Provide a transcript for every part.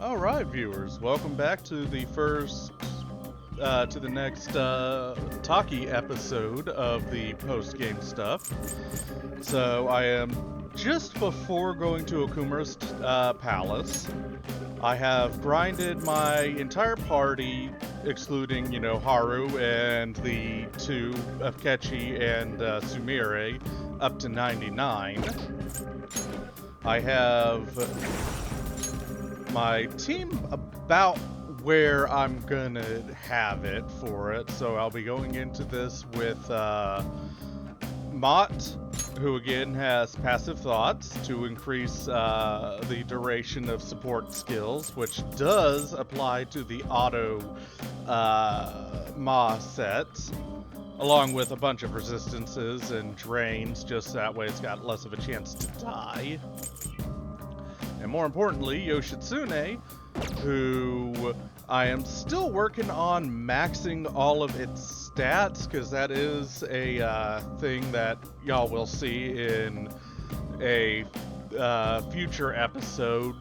Alright, viewers, welcome back to the next talkie episode of the post-game stuff. So, I am just before going to Akumura's palace. I have grinded my entire party, excluding, Haru and the two, Akechi and Sumire, up to 99. I have my team about where I'm gonna have it for it, so I'll be going into this with Mott, who again has passive thoughts to increase the duration of support skills, which does apply to the auto Ma set, along with a bunch of resistances and drains, just that way it's got less of a chance to die. And more importantly, Yoshitsune, who I am still working on maxing all of its stats, because that is a thing that y'all will see in a future episode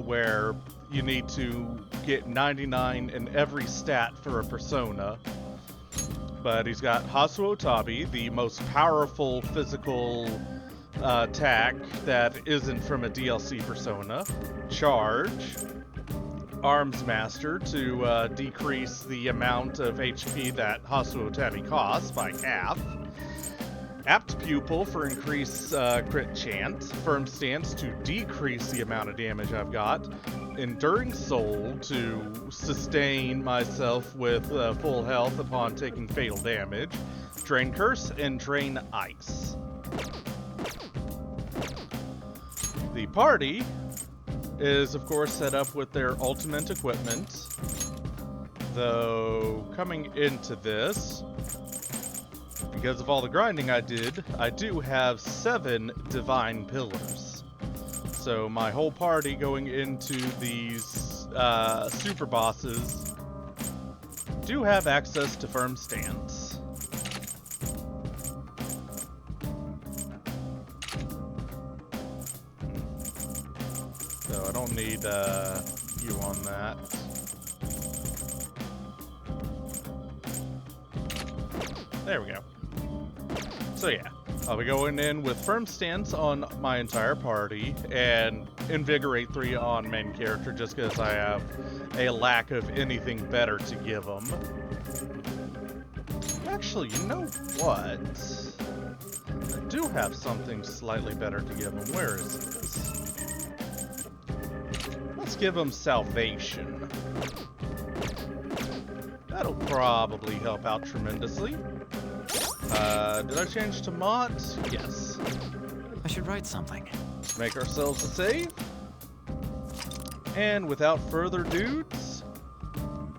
where you need to get 99 in every stat for a persona. But he's got Hasu Otabi, the most powerful physical attack that isn't from a DLC persona, Charge, Arms Master to decrease the amount of HP that Hasu Otabi costs by half, Apt Pupil for increased crit chance, Firm Stance to decrease the amount of damage I've got, Enduring Soul to sustain myself with full health upon taking fatal damage, Drain Curse, and Drain Ice. The party is, of course, set up with their ultimate equipment, though coming into this, because of all the grinding I did, I do have 7 Divine Pillars. So my whole party going into these super bosses do have access to Firm Stance. So I don't need you on that. There we go. So yeah, I'll be going in with Firm Stance on my entire party and Invigorate 3 on main character just because I have a lack of anything better to give them. Actually, you know what? I do have something slightly better to give them. Where is this? Let's give him Salvation. That'll probably help out tremendously. Did I change to Mott? Yes. I should write something. Make ourselves a save. And without further dudes,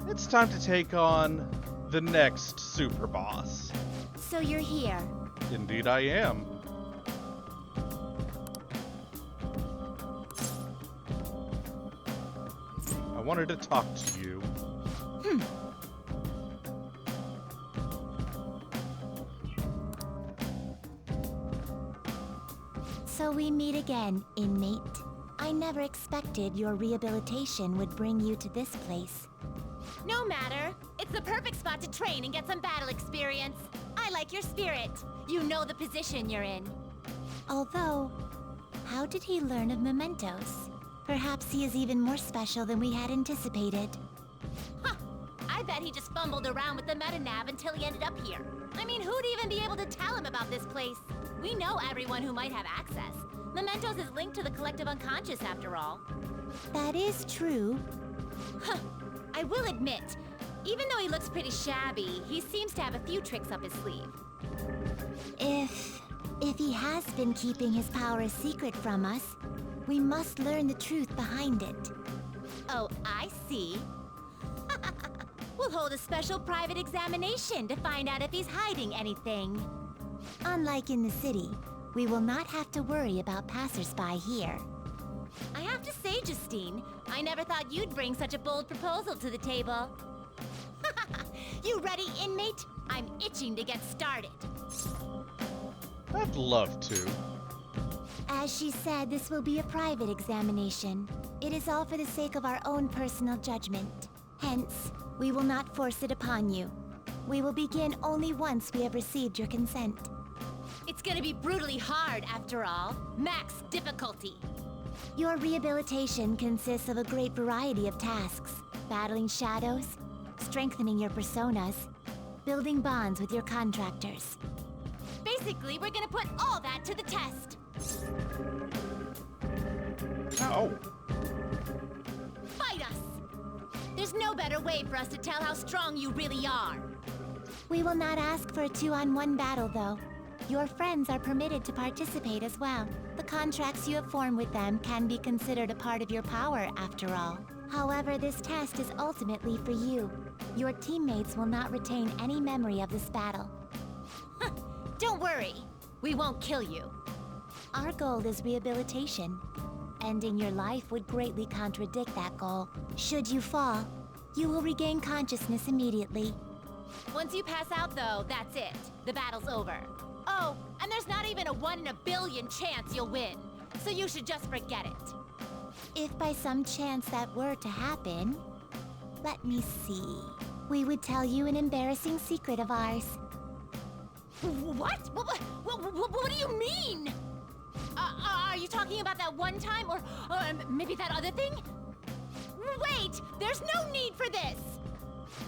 it's time to take on the next super boss. So you're here. Indeed I am. I wanted to talk to you. So we meet again, inmate. I never expected your rehabilitation would bring you to this place. No matter. It's the perfect spot to train and get some battle experience. I like your spirit. You know the position you're in. Although, how did he learn of mementos? Perhaps he is even more special than we had anticipated. Huh. I bet he just fumbled around with the metanav until he ended up here. I mean, who'd even be able to tell him about this place? We know everyone who might have access. Mementos is linked to the collective unconscious, after all. That is true. Huh. I will admit, even though he looks pretty shabby, he seems to have a few tricks up his sleeve. If he has been keeping his power a secret from us, we must learn the truth behind it. Oh, I see. We'll hold a special private examination to find out if he's hiding anything. Unlike in the city, we will not have to worry about passersby here. I have to say, Justine, I never thought you'd bring such a bold proposal to the table. You ready, inmate? I'm itching to get started. I'd love to. As she said, this will be a private examination. It is all for the sake of our own personal judgment. Hence, we will not force it upon you. We will begin only once we have received your consent. It's gonna be brutally hard, after all. Max difficulty. Your rehabilitation consists of a great variety of tasks. Battling shadows, strengthening your personas, building bonds with your contractors. Basically, we're gonna put all that to the test. Oh. Fight us! There's no better way for us to tell how strong you really are. We will not ask for a 2-on-1 battle, though. Your friends are permitted to participate as well. The contracts you have formed with them can be considered a part of your power, after all. However, this test is ultimately for you. Your teammates will not retain any memory of this battle. Don't worry, we won't kill you. Our goal is rehabilitation. Ending your life would greatly contradict that goal. Should you fall, you will regain consciousness immediately. Once you pass out, though, that's it. The battle's over. Oh, and there's not even a 1 in a billion chance you'll win. So you should just forget it. If by some chance that were to happen, let me see. We would tell you an embarrassing secret of ours. What? What do you mean? Are you talking about that one time, or maybe that other thing? Wait, there's no need for this!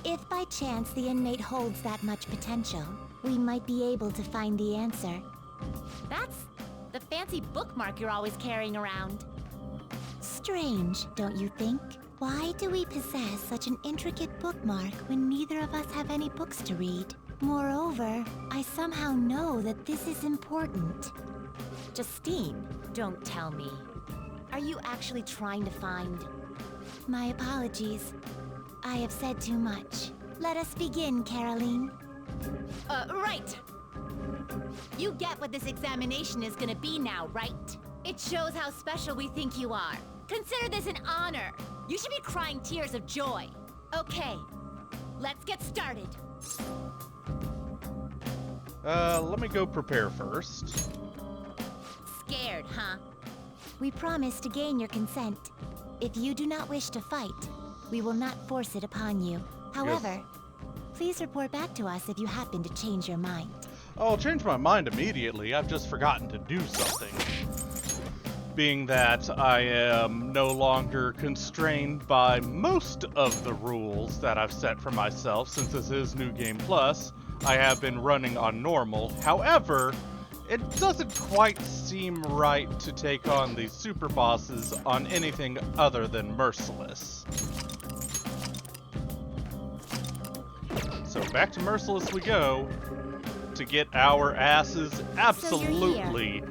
If by chance the inmate holds that much potential, we might be able to find the answer. That's the fancy bookmark you're always carrying around. Strange, don't you think? Why do we possess such an intricate bookmark when neither of us have any books to read? Moreover, I somehow know that this is important. Justine, don't tell me. Are you actually trying to find... My apologies. I have said too much. Let us begin, Caroline. Right. You get what this examination is gonna be now, right? It shows how special we think you are. Consider this an honor. You should be crying tears of joy. Okay, let's get started. Let me go prepare first. Scared, huh? We promise to gain your consent. If you do not wish to fight, we will not force it upon you. However, please report back to us if you happen to change your mind. I'll change my mind immediately. I've just forgotten to do something. Being that I am no longer constrained by most of the rules that I've set for myself since this is New Game Plus, I have been running on normal. However, it doesn't quite seem right to take on the super bosses on anything other than Merciless. So back to Merciless we go to get our asses absolutely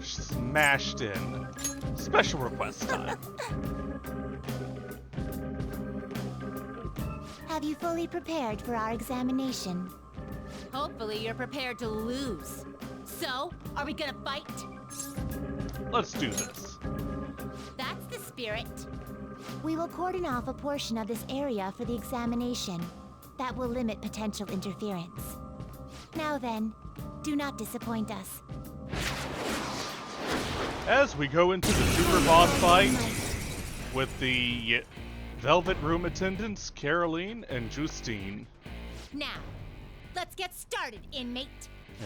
smashed in. Special request time. Have you fully prepared for our examination? Hopefully you're prepared to lose. So, are we gonna fight? Let's do this. That's the spirit. We will cordon off a portion of this area for the examination. That will limit potential interference. Now then, do not disappoint us. As we go into the super boss fight with the Velvet Room attendants, Caroline and Justine. Now, let's get started, inmate.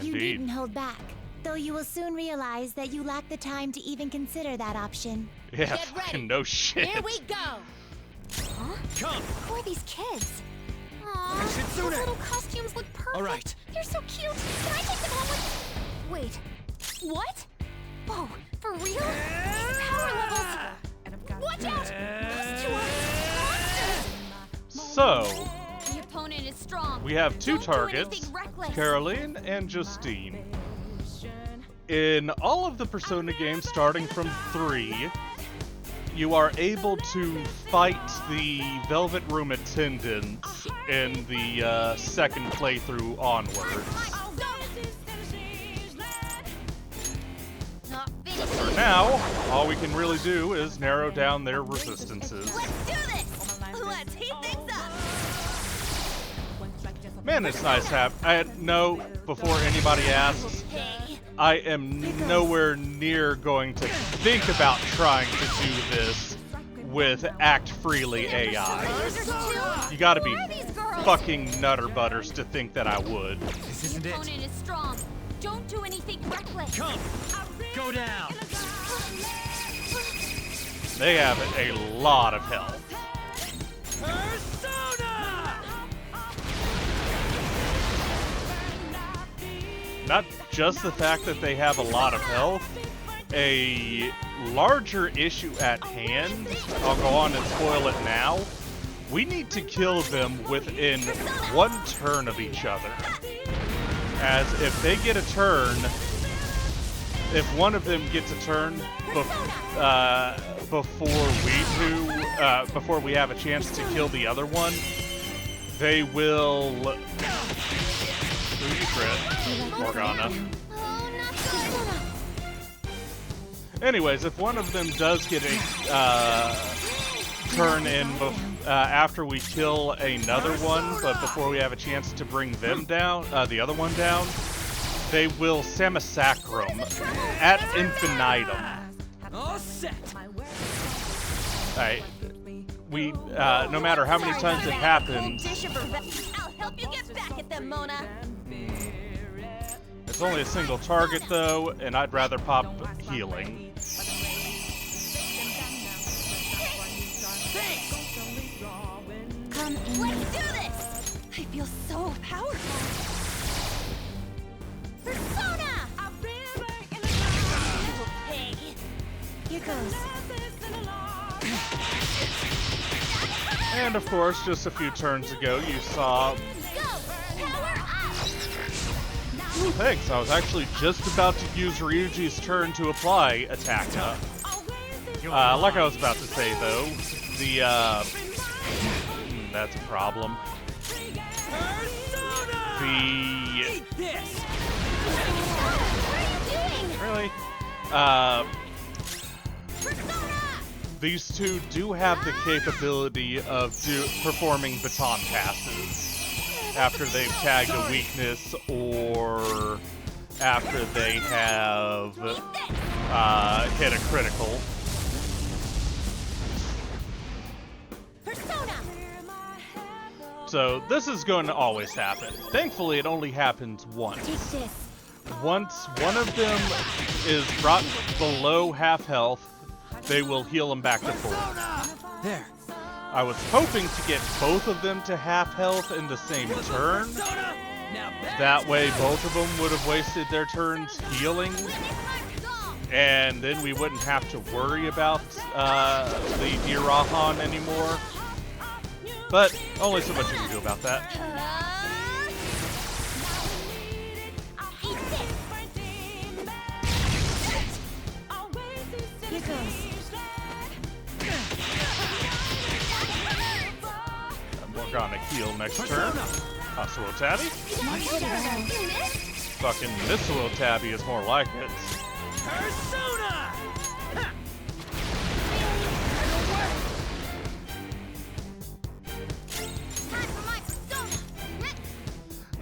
You Indeed. needn't hold back, though you will soon realize that you lack the time to even consider that option. Yeah, Get fucking ready. no shit. Here we go. Huh? Come! Who are these kids? Aw, Shitsune. those little costumes look perfect. All right. They're so cute. Can I take them home with... Wait, what? Whoa, for real? These power levels... Watch out! Those two are monsters! So, The opponent is strong. we have two Don't do targets, anything reckless. Caroline and Justine. In all of the Persona games starting from 3, you are able to fight the Velvet Room attendants in the second playthrough onwards. For now, all we can really do is narrow down their resistances. Let's do this! Let's heat things up! Man, it's nice to have... no, before anybody asks, Hey, I am nowhere near going to think about trying to do this with Act Freely AI. You gotta be fucking nutter butters to think that I would. This isn't it. Opponent is strong. Don't do anything reckless. Come! Go down! They have a lot of health. Persona! Not just the fact that they have a lot of health, a larger issue at hand, I'll go on and spoil it now, we need to kill them within one turn of each other. As if they get a turn, if one of them gets a turn before we have a chance to kill the other one, they will... Who you crit? Morgana. Anyways, if one of them does get a turn in after we kill another one, but before we have a chance to bring them down, the other one down, they will Samosacrum at infinitum. All set! Alright. We, no matter how many times it happens, I'll help you get back at them, Mona. it's only a single target though, and I'd rather pop healing. Come in. Let's do this! I feel so powerful. Persona! You will pay. Here goes. And of course, just a few turns ago, you saw... Go! Power up! Ooh, thanks, I was actually just about to use Ryuji's turn to apply Attack Up. Like I was about to say, though, the, that's a problem. The... This! Really? These two do have the capability of performing baton passes after they've tagged a weakness or after they have hit a critical. So this is going to always happen. Thankfully, it only happens once. Take this. Once one of them is brought below half health, they will heal them back to full. There. I was hoping to get both of them to half health in the same turn. That way both of them would have wasted their turns healing, and then we wouldn't have to worry about the Dirahan anymore. But only so much you can do about that. Here goes. Morgana heal next turn. Hostile Tabby. Fucking Missile Tabby is more like it. Persona!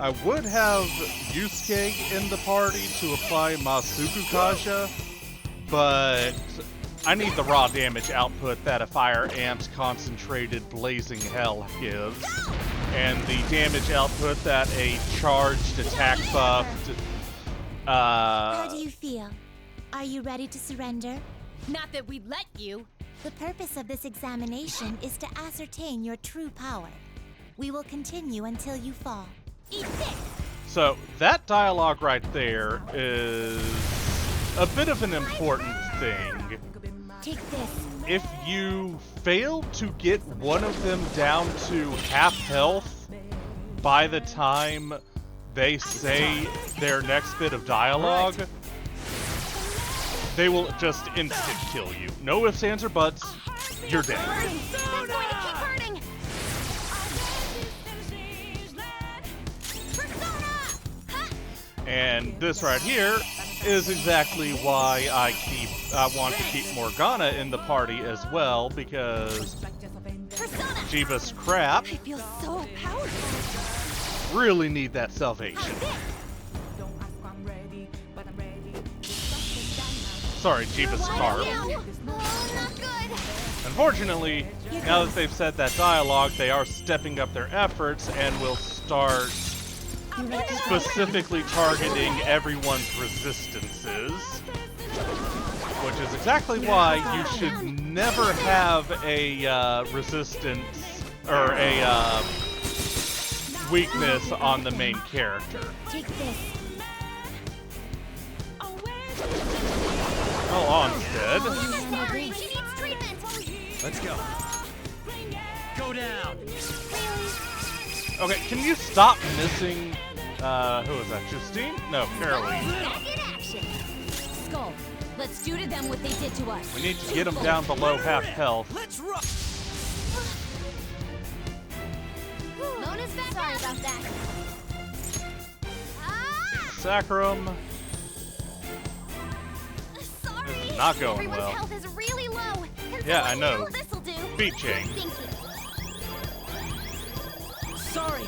I would have Yusuke in the party to apply Masuku Kaja, but I need the raw damage output that a Fire Amp's Concentrated Blazing Hell gives, and the damage output that a charged attack buffed. How do you feel? Are you ready to surrender? Not that we'd let you. The purpose of this examination is to ascertain your true power. We will continue until you fall. Eat this! So that dialogue right there is a bit of an important thing. Take this. If you fail to get one of them down to half health by the time they say their next bit of dialogue, they will just instant kill you. No ifs, ands, or buts. You're dead. That's going to keep hurting! Persona! Huh? And this right here is exactly why I want to keep Morgana in the party as well, because Persona! Jeebus crap I feel so powerful. really need that salvation. sorry, cheapest car. Oh, not good. Unfortunately, now that they've said that dialogue, they are stepping up their efforts and will start specifically targeting everyone's resistances. Which is exactly why you should never have a resistance or a weakness on the main character. Take this. Oh, Onstead. Sorry, she needs treatment. Let's go. Go down. Okay, can you stop missing, who was that, Justine? No, Caroline. Back in action. Skull, let's do to them what they did to us. We need to get them down below half health. Let's rock. Mona's back. Sorry about that. Ah! Sacrum. Sorry. This is not going Everyone's well. health is really low. Can Yeah, I someone know. heal? This'll do. Feet chain. Thank you. Sorry.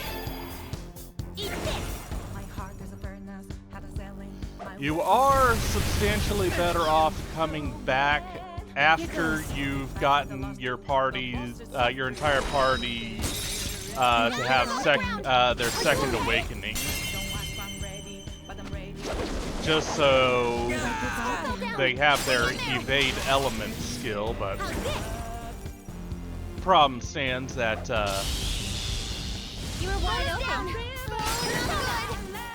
Eat this. You are substantially better off coming back after you've gotten your party, your entire party, to have their second awakening. Just so they have their evade element skill, but problem stands that You were wide open.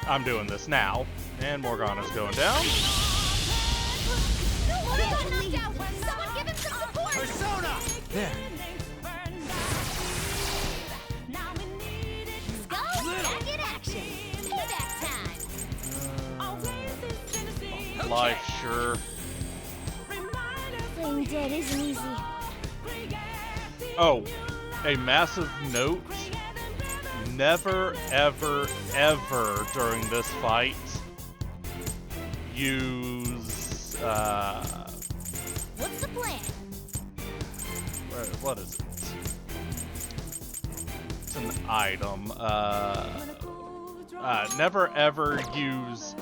I'm doing this now, and Morgana's going down. Mona got knocked out. Someone give him some support. Persona. There. Skull, back in action. Payback time. Life, sure. Playing dead isn't easy. Oh, a massive note. Never, ever, ever during this fight use, What's the plan? what is it? It's an item. Never, ever use,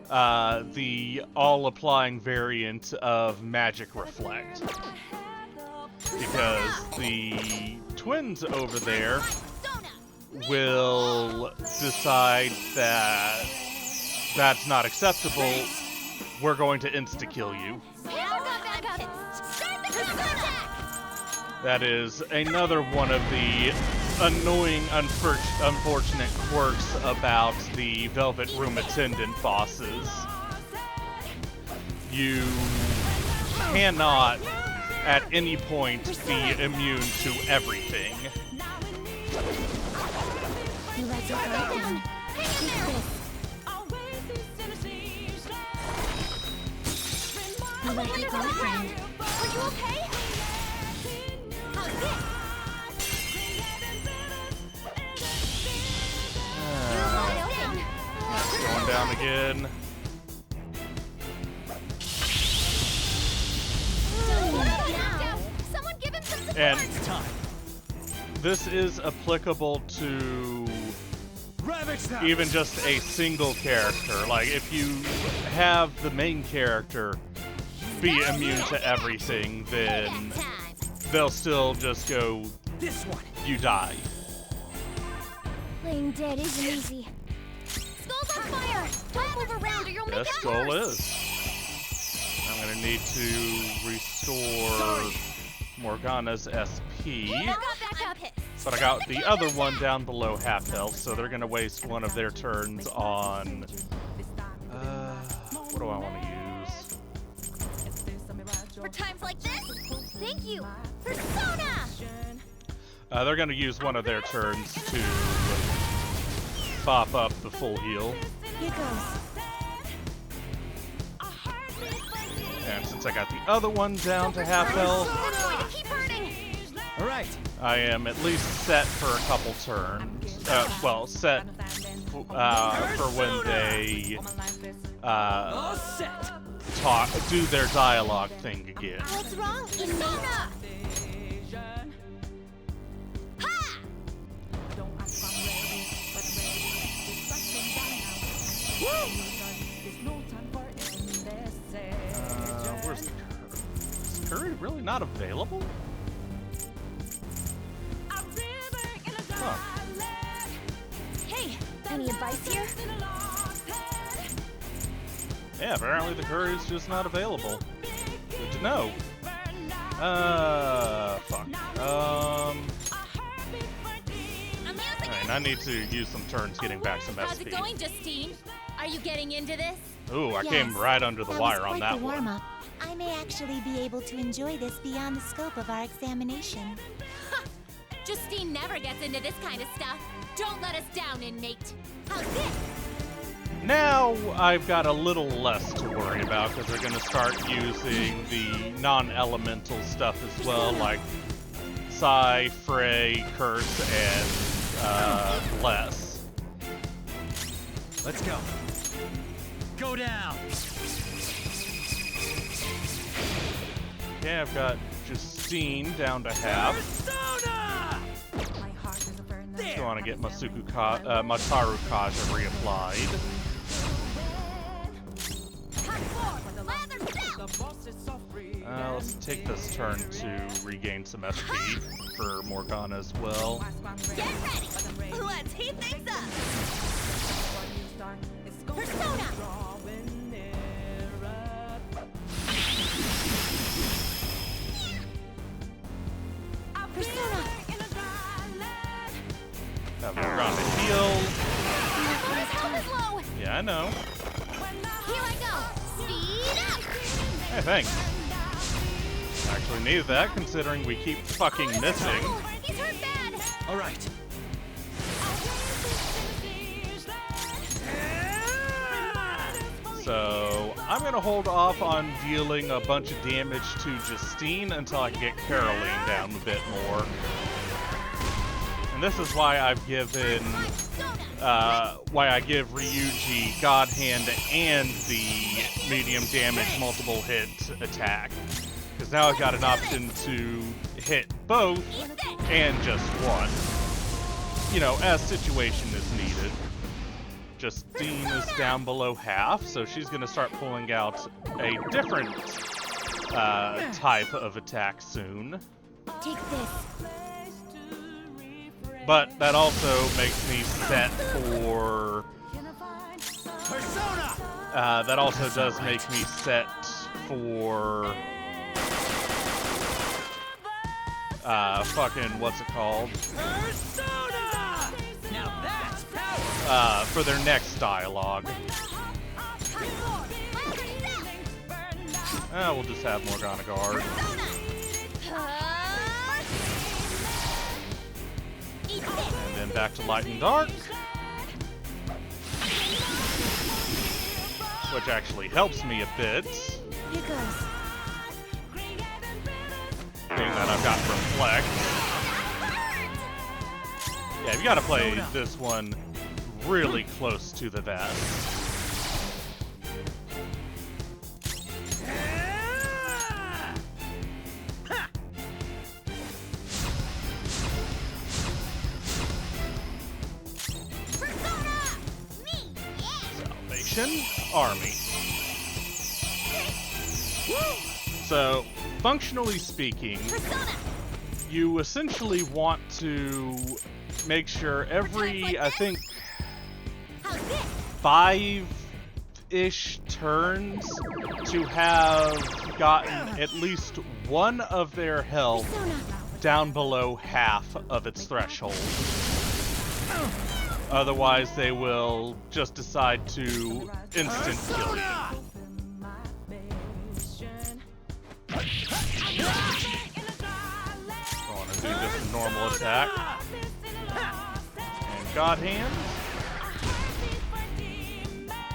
the all-applying variant of Magic Reflect. Because the twins over there will decide that that's not acceptable. We're going to insta-kill you. That is another one of the annoying, unfortunate quirks about the Velvet Room Attendant bosses. You cannot, at any point, be immune to everything. You let your guard down. Take this. You let your guard down. Are you okay? How's this? You're wide open. Going down again. Someone give him some support. And It's time. this is applicable to Ravage them. even just a single character. Like, if you have the main character be immune to everything, then Payback time. they'll still just go, This one. you die. Playing dead isn't easy. Skull's on fire. Don't move around or you'll make Yes, it Skull worse. is. I'm gonna need to restore Morgana's SP. Got back up. But I got the other one down below half health, so they're gonna waste one of their turns on... what do I want to use? For times like this, thank you. Persona! They're gonna use one of their turns to pop up the full heal. Here goes. And since I got the other one down to half health, That's going to keep hurting. All right. I am at least set for a couple turns. Well, set for when they All set. do their dialogue thing again. What's wrong? Persona! Ha! Where's really not available? Huh. Hey, any advice here? Yeah, apparently the curry's just not available. Good to know. Fuck. Alright, I need to use some turns getting back some How's it SP. going, Justine? Are you getting into this? Ooh, I came Yes, right under the that wire was on quite that the one. warm-up. I may actually be able to enjoy this beyond the scope of our examination. Justine never gets into this kind of stuff. Don't let us down, inmate. How's this? Now I've got a little less to worry about because they're going to start using the non-elemental stuff as well, like Psi, Frey, Curse, and Bless. Let's go. Go down. Okay, I've got Justine down to half. Persona! Still want to get Mataru Kaja reapplied. Let's take this turn to regain some SP for Morgana as well. Get ready! Let's heat things up! Persona! Persona! Have Morgana heal. Persona's health is low! Yeah, I know. Here I go! Speed up! Hey, thanks. Actually needed that, considering we keep fucking missing. He's hurt bad! All right. So, I'm gonna hold off on dealing a bunch of damage to Justine until I can get Caroline down a bit more. And this is why I've given, why I give Ryuji God Hand and the medium damage multiple hit attack. Because now I've got an option to hit both and just one. You know, as situation is needed. Justine is down below half, so she's going to start pulling out a different type of attack soon. Take this. But that also makes me set for... Persona! that also does make me set for... fucking, what's it called? Persona! Now that's power! For their next dialogue. We'll just have Morgana guard. And then back to light and dark. Which actually helps me a bit. Here goes. Being that I've got Reflect. Yeah, you gotta play this one really close to the vest. Salvation Army. So, functionally speaking, you essentially want to make sure every, I think, 5-ish turns to have gotten at least one of their health down below half of its threshold. Otherwise, they will just decide to instant kill you. I want to do just a normal attack. And God Hand.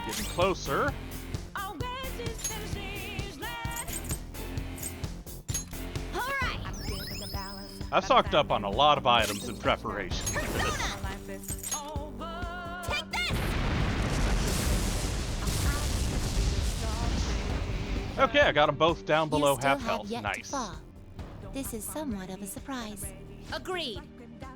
Getting closer. I've stocked up on a lot of items in preparation for this. Take this! Okay, I got them both down below You still half have health. yet Nice. to fall. This is somewhat of a surprise. Agreed.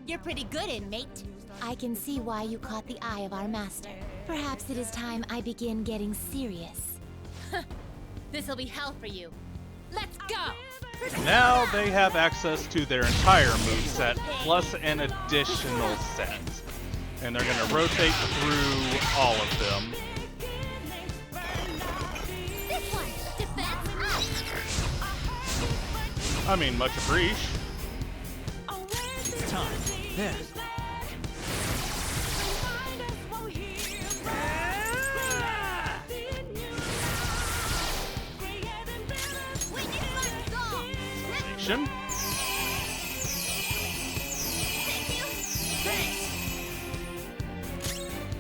You're pretty good, inmate. I can see why you caught the eye of our master. Perhaps it is time I begin getting serious. This'll be hell for you. Let's go! Now they have access to their entire moveset, plus an additional set. And they're going to rotate through all of them. This one, defense up. I mean, much appreciated. It's time. There. Action.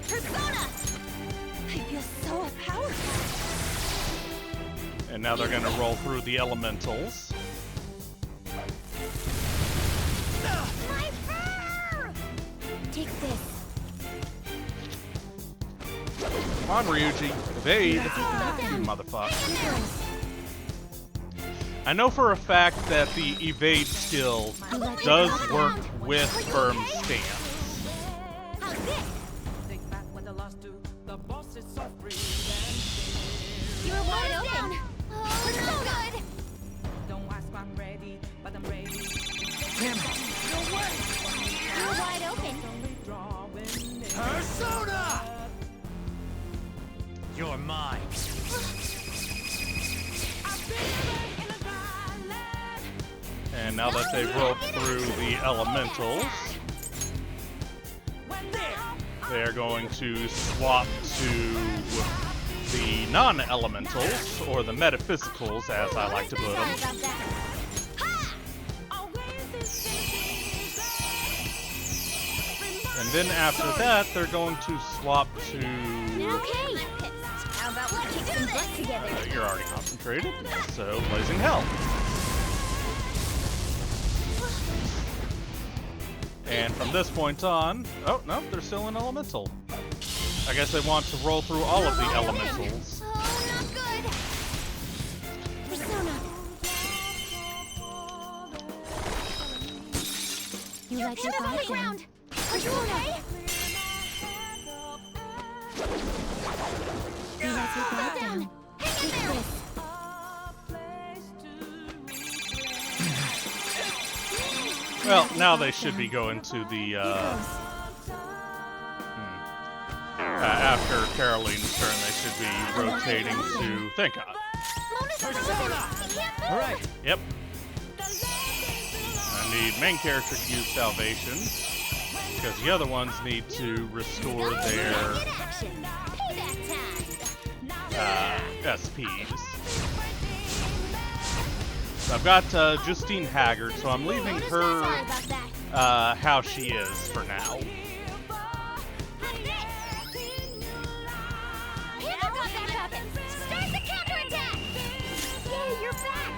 Persona! I feel so powerful. And now they're going to roll through the elementals. My fur! Take this. Come on, Ryuji. Evade. You motherfucker. I know for a fact that the evade skill does work with firm stance. How's this? You're wide open. Oh, so good. Damn it. You're wide open. Persona! You're mine. And now that they've rolled through the elementals, they're going to swap to the non-elementals, or the metaphysicals, as I like to put Sorry them. about that. Ha! And then after that, they're going to swap to... Okay. How about we kick some butt together? You're already concentrated, so Blazing Hell. And from this point on... Oh, no, they're still in elemental. I guess they want to roll through all of the elementals. Oh, not good. Persona. You let your guard down. Round. Are you okay? You let your guard down. Hang in there. Well, now they should be going to the, after Caroline's turn, they should be rotating to... Thank God. All right. Yep. I need main character to use Salvation, because the other ones need to restore their Action. Payback time. SPs. So I've got Justine Haggard, so I'm leaving her Sorry about that. how she is for now. Start the counterattack! Yay, you're back!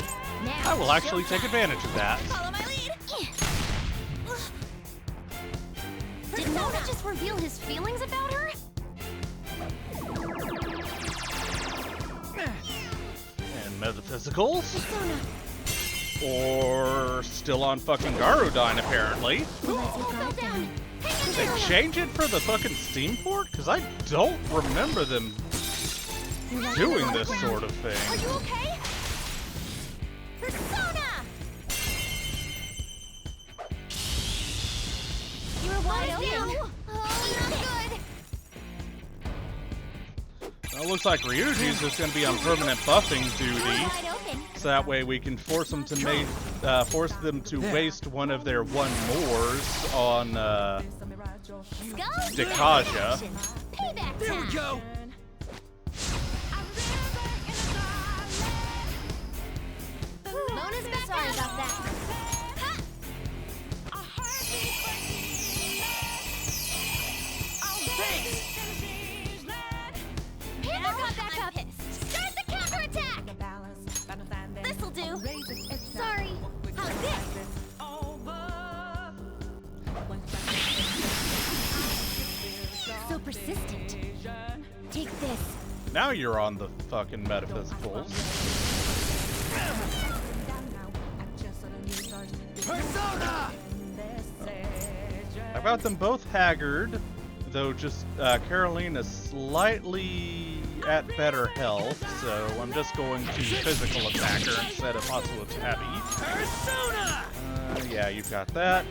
Now I will actually take advantage of that. follow my lead. Did Nona just reveal his feelings about her? And Metaphysicals. Or still on fucking Garudyne, apparently. You let your guard down. They change it for the fucking Steam port? Because I don't remember them You let your doing guard this down. sort of Are thing. you okay? Persona! You're wide open. Oh, not good. Well, it looks like Ryuji's just going to be on permanent buffing duty, Wide open. so that way we can force them to force them to waste one of their one-mores on Skull Dekaja. Payback There we time. go. Mona's back. Sorry about that. Ha! Panda got back up. Start the counterattack. This'll do. Sorry. How's this? So persistent. Take this. Now you're on the fucking Metaphysicals. Persona! I've got them both haggard, though just Caroline is slightly at better health, so I'm just going to physical attack her instead of muscle attack. Persona! Yeah, you've got that.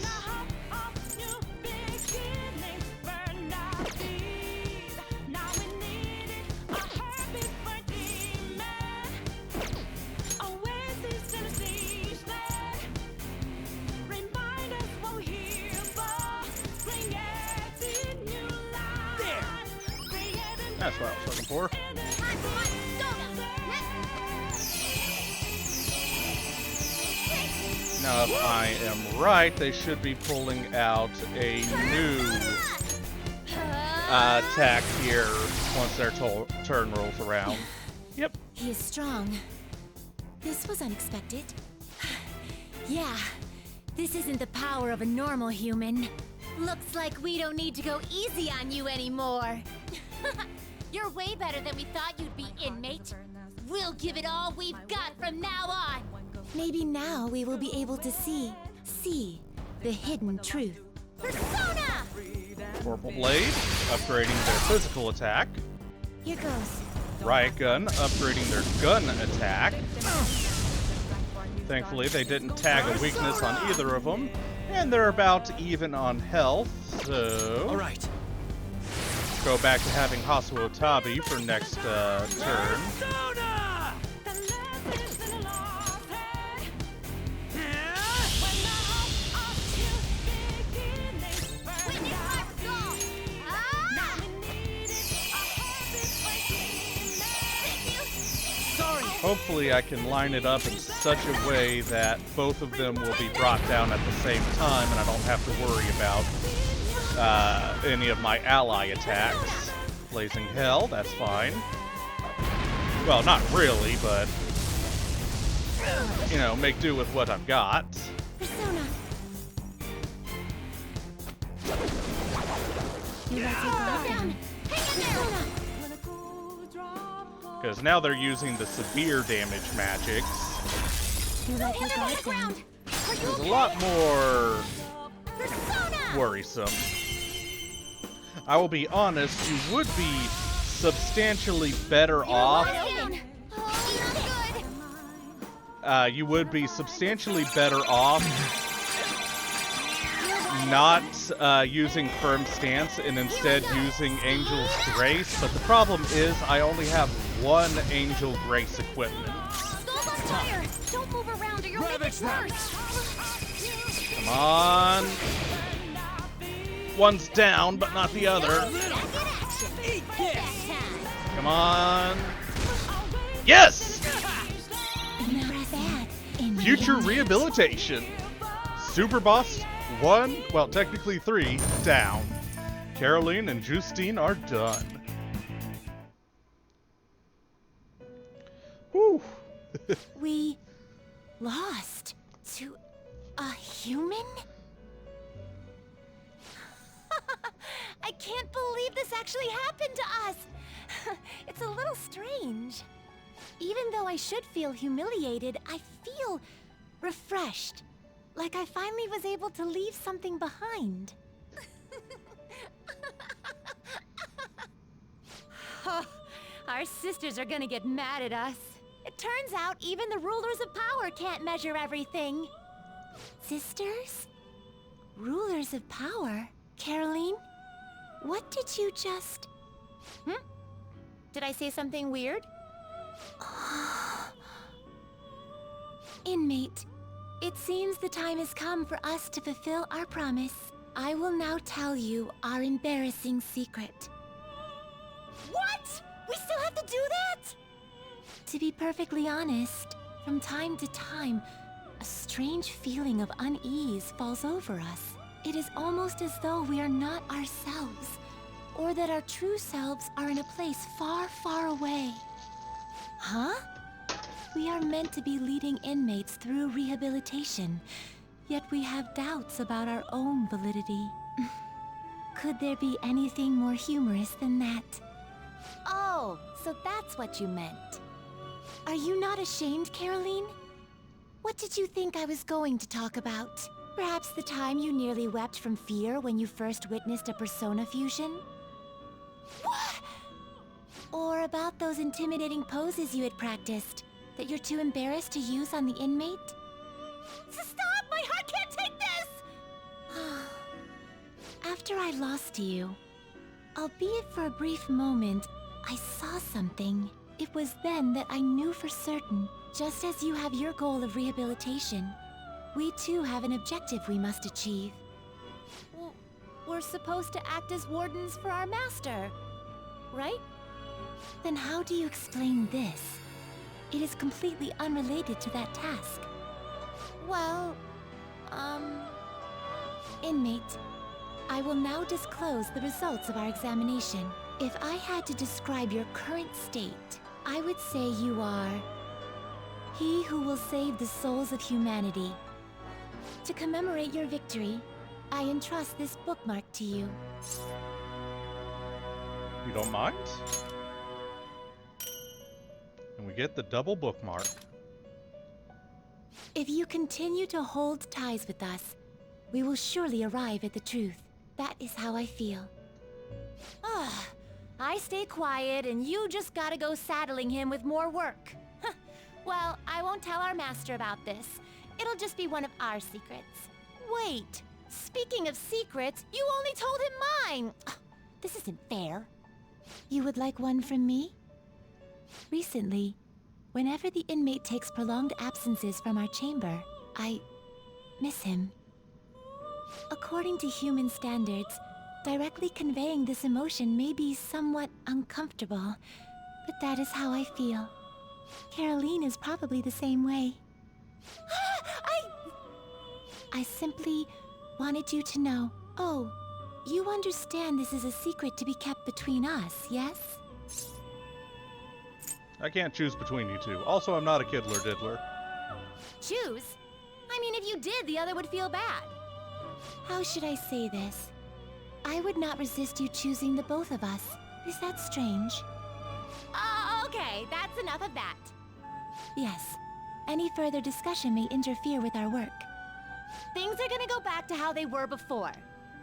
That's what I was looking for. Now, if I am right, they should be pulling out a new attack here once their turn rolls around. Yep. He is strong. This was unexpected. Yeah, this isn't the power of a normal human. Looks like we don't need to go easy on you anymore. You're way better than we thought you'd be, inmate. We'll give it all we've got from now on. Maybe now we will be able to see the hidden truth. Persona! Purple Blade, upgrading their physical attack. Here goes. Riot Gun, upgrading their gun attack. Thankfully, they didn't tag a weakness on either of them. And they're about even on health, so... Alright. Go back to having Hasu Otabi for next turn. Persona! Sorry. Hopefully I can line it up in such a way that both of them will be brought down at the same time and I don't have to worry about any of my ally attacks. Blazing Hell, that's fine. Well, not really, but, you know, make do with what I've got. Persona. You let me go down. Persona. Because now they're using the severe damage magics. You let me go down. It's a lot more Persona! worrisome. I will be honest, you would be substantially better off. You would be substantially better off not using Firm Stance and instead using Angel's Grace, but the problem is I only have one Angel Grace equipment. Skulls on fire! Don't move around or you'll make it worse! Come on. One's down, but not the other. Come on. Yes! Not bad. Future rehabilitation. Super boss 1, well, technically 3, down. Caroline and Justine are done. Whew. We lost to a human? I can't believe this actually happened to us! It's a little strange. Even though I should feel humiliated, I feel refreshed. Like I finally was able to leave something behind. Our sisters are gonna get mad at us. It turns out even the rulers of power can't measure everything. Sisters? Rulers of power? Caroline? What did you just... Did I say something weird? Inmate, it seems the time has come for us to fulfill our promise. I will now tell you our embarrassing secret. What? We still have to do that? To be perfectly honest, from time to time, a strange feeling of unease falls over us. It is almost as though we are not ourselves, or that our true selves are in a place far, far away. Huh? We are meant to be leading inmates through rehabilitation, yet we have doubts about our own validity. Could there be anything more humorous than that? Oh, so that's what you meant. Are you not ashamed, Caroline? What did you think I was going to talk about? Perhaps the time you nearly wept from fear when you first witnessed a persona fusion? What? Or about those intimidating poses you had practiced that you're too embarrassed to use on the inmate? Stop! My heart can't take this! After I lost you, albeit for a brief moment, I saw something. It was then that I knew for certain, just as you have your goal of rehabilitation, we too have an objective we must achieve. Well, we're supposed to act as wardens for our master, right? Then how do you explain this? It is completely unrelated to that task. Well, Inmate, I will now disclose the results of our examination. If I had to describe your current state, I would say you are he who will save the souls of humanity. To commemorate your victory, I entrust this bookmark to you. You don't mind? And we get the double bookmark. If you continue to hold ties with us, we will surely arrive at the truth. That is how I feel. I stay quiet and you just gotta go saddling him with more work. Well, I won't tell our master about this. It'll just be one of our secrets. Wait, speaking of secrets, you only told him mine! This isn't fair. You would like one from me? Recently, whenever the inmate takes prolonged absences from our chamber, I miss him. According to human standards, directly conveying this emotion may be somewhat uncomfortable, but that is how I feel. Caroline is probably the same way. I simply wanted you to know. Oh, you understand this is a secret to be kept between us, yes? I can't choose between you two. Also, I'm not a kiddler diddler. Choose? I mean, if you did, the other would feel bad. How should I say this? I would not resist you choosing the both of us. Is that strange? Okay, that's enough of that. Yes. Any further discussion may interfere with our work. Things are gonna go back to how they were before.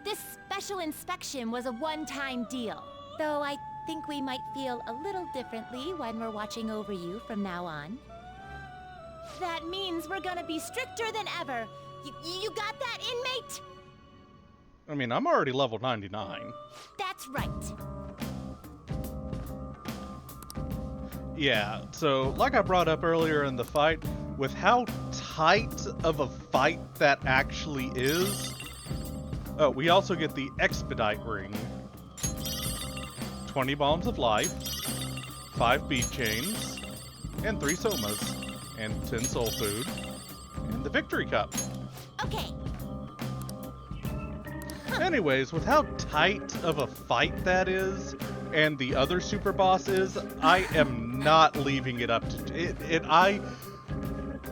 This special inspection was a one-time deal, though I think we might feel a little differently when we're watching over you from now on. That means we're gonna be stricter than ever. You got that, inmate? I mean, I'm already level 99. That's right. Yeah, so like I brought up earlier in the fight, with how tight of a fight that actually is. Oh, we also get the expedite ring. 20 bombs of life, 5 bead chains, and 3 somas, and 10 soul food, and the victory cup. Okay. Anyways, with how tight of a fight that is, and the other super boss is, I am not leaving it up to it. I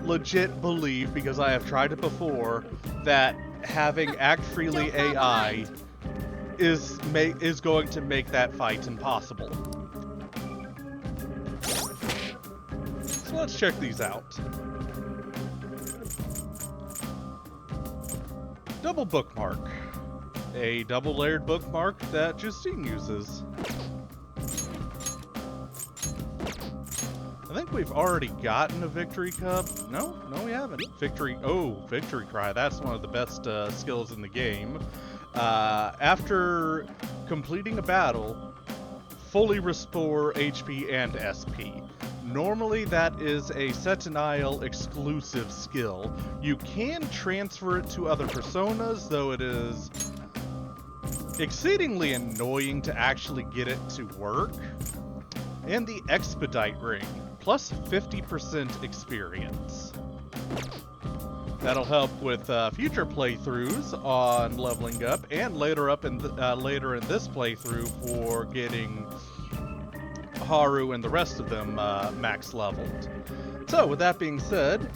legit believe, because I have tried it before, that having Act Freely Don't fall AI is going to make that fight impossible. So let's check these out. Double bookmark. A double-layered bookmark that Justine uses. I think we've already gotten a victory cup. No, we haven't. Victory cry. That's one of the best skills in the game. After completing a battle, fully restore HP and SP. Normally that is a Sentinel exclusive skill. You can transfer it to other personas, though it is exceedingly annoying to actually get it to work. And the expedite ring, plus 50% experience. That'll help with future playthroughs on leveling up, and later in this playthrough for getting Haru and the rest of them max leveled. So with that being said,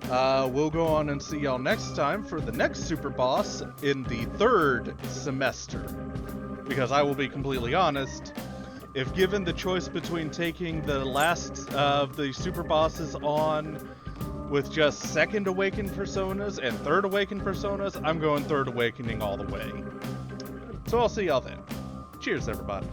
we'll go on and see y'all next time for the next super boss in the 3rd semester. Because I will be completely honest, if given the choice between taking the last of the super bosses on with just 2nd Awakened personas and 3rd Awakened personas, I'm going 3rd Awakening all the way. So I'll see y'all then. Cheers, everybody.